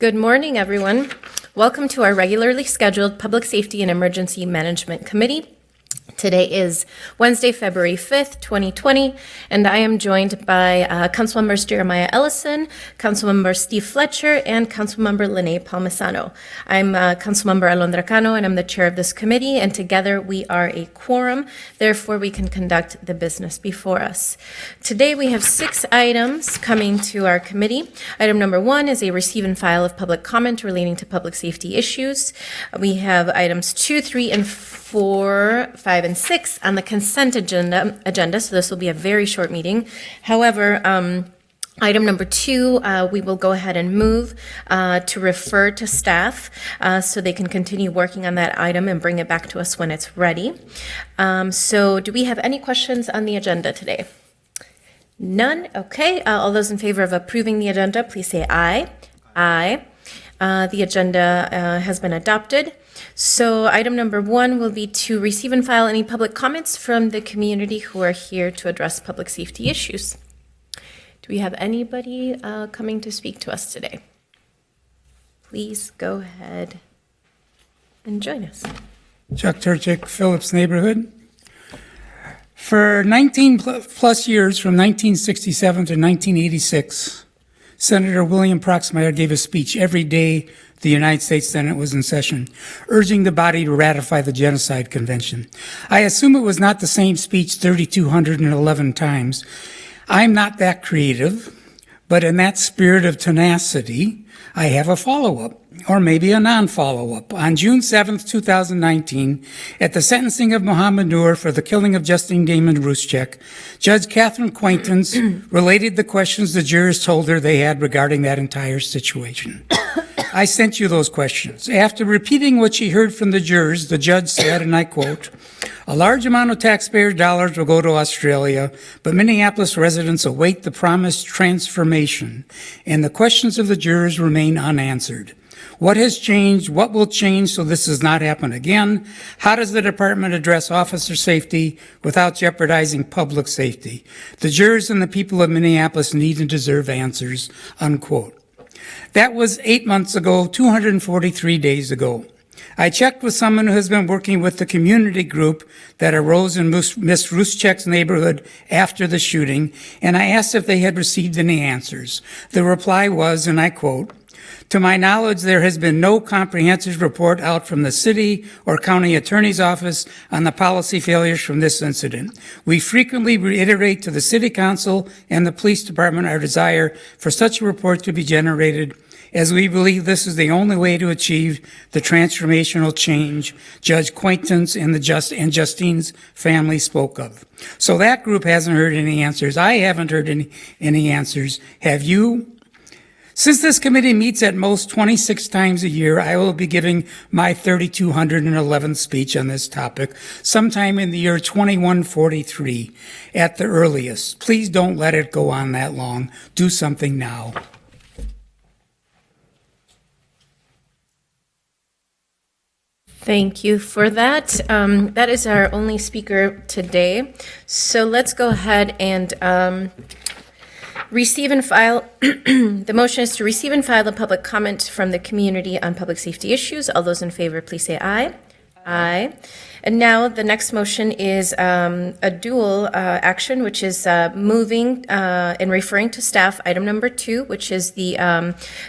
Good morning, everyone. Welcome to our regularly scheduled Public Safety and Emergency Management Committee. Today is Wednesday, February 5th, 2020, and I am joined by Councilmembers Jeremiah Ellison, Councilmember Steve Fletcher, and Councilmember Lene Palmisano. I'm Councilmember Alondra Cano, and I'm the chair of this committee, and together we are a quorum. Therefore, we can conduct the business before us. Today, we have 6 items coming to our committee. Item number 1 is a receive and file of public comment relating to public safety issues. We have items 2, 3, and 4, 5, and 6 on the consent agenda, so this will be a very short meeting. However, item number 2, we will go ahead and move to refer to staff so they can continue working on that item and bring it back to us when it's ready. So do we have any questions on the agenda today? None? Okay. All those in favor of approving the agenda, please say aye. Aye. The agenda has been adopted. So item number 1 will be to receive and file any public comments from the community who are here to address public safety issues. Do we have anybody coming to speak to us today? Please go ahead and join us. Chuck Turchik, Phillips Neighborhood. For 19 plus years, from 1967 to 1986, Senator William Proxmire gave a speech every day the United States Senate was in session, urging the body to ratify the Genocide Convention. I assume it was not the same speech 3,211 times. I'm not that creative, but in that spirit of tenacity, I have a follow-up, or maybe a non-follow-up. On June 7th, 2019, at the sentencing of Mohammed Noor for the killing of Justine Damon Ruszczyk, Judge Catherine Quaintance related the questions the jurors told her they had regarding that entire situation. I sent you those questions. After repeating what she heard from the jurors, the judge said, and I quote, "A large amount of taxpayer dollars will go to Australia, but Minneapolis residents await the promised transformation, and the questions of the jurors remain unanswered. What has changed? What will change so this does not happen again? How does the department address officer safety without jeopardizing public safety? The jurors and the people of Minneapolis need and deserve answers," unquote. That was 8 months ago, 243 days ago. I checked with someone who has been working with the community group that arose in Miss Ruszczyk's neighborhood after the shooting, and I asked if they had received any answers. The reply was, and I quote, "To my knowledge, there has been no comprehensive report out from the city or county attorney's office on the policy failures from this incident. We frequently reiterate to the city council and the police department our desire for such a report to be generated, as we believe this is the only way to achieve the transformational change Judge Quaintance and Justine's family spoke of." So that group hasn't heard any answers. I haven't heard any answers. Have you? Since this committee meets at most 26 times a year, I will be giving my 3,211th speech on this topic sometime in the year 2143 at the earliest. Please don't let it go on that long. Do something now. Thank you for that. That is our only speaker today. So let's go ahead and receive and file. The motion is to receive and file a public comment from the community on public safety issues. All those in favor, please say aye. Aye. And now the next motion is a dual action, which is moving and referring to staff item number 2, which is the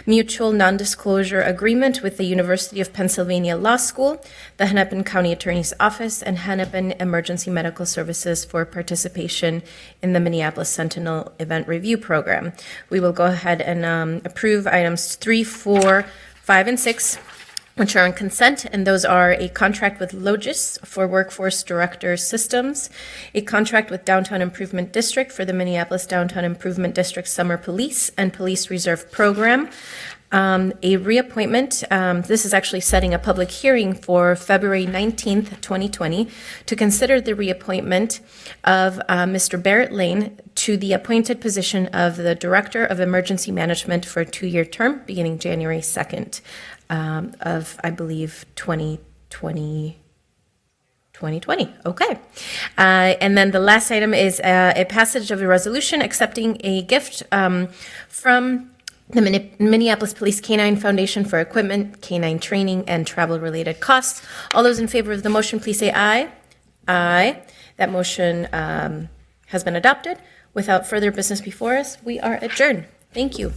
mutual non-disclosure agreement with the University of Pennsylvania Law School, the Hennepin County Attorney's Office, and Hennepin Emergency Medical Services for participation in the Minneapolis Sentinel Event Review Program. We will go ahead and approve items 3, 4, 5, and 6, which are on consent, and those are a contract with Logis for Workforce Director Systems, a contract with Downtown Improvement District for the Minneapolis Downtown Improvement District Summer Police and Police Reserve Program, a reappointment. This is actually setting a public hearing for February 19th, 2020, to consider the reappointment of Mr. Barrett Lane to the appointed position of the Director of Emergency Management for a 2-year term beginning January 2nd. Of, I believe, 2020. Okay. And then the last item is a passage of a resolution accepting a gift from the Minneapolis Police Canine Foundation for equipment, canine training, and travel-related costs. All those in favor of the motion, please say aye. Aye. That motion has been adopted. Without further business before us, we are adjourned. Thank you.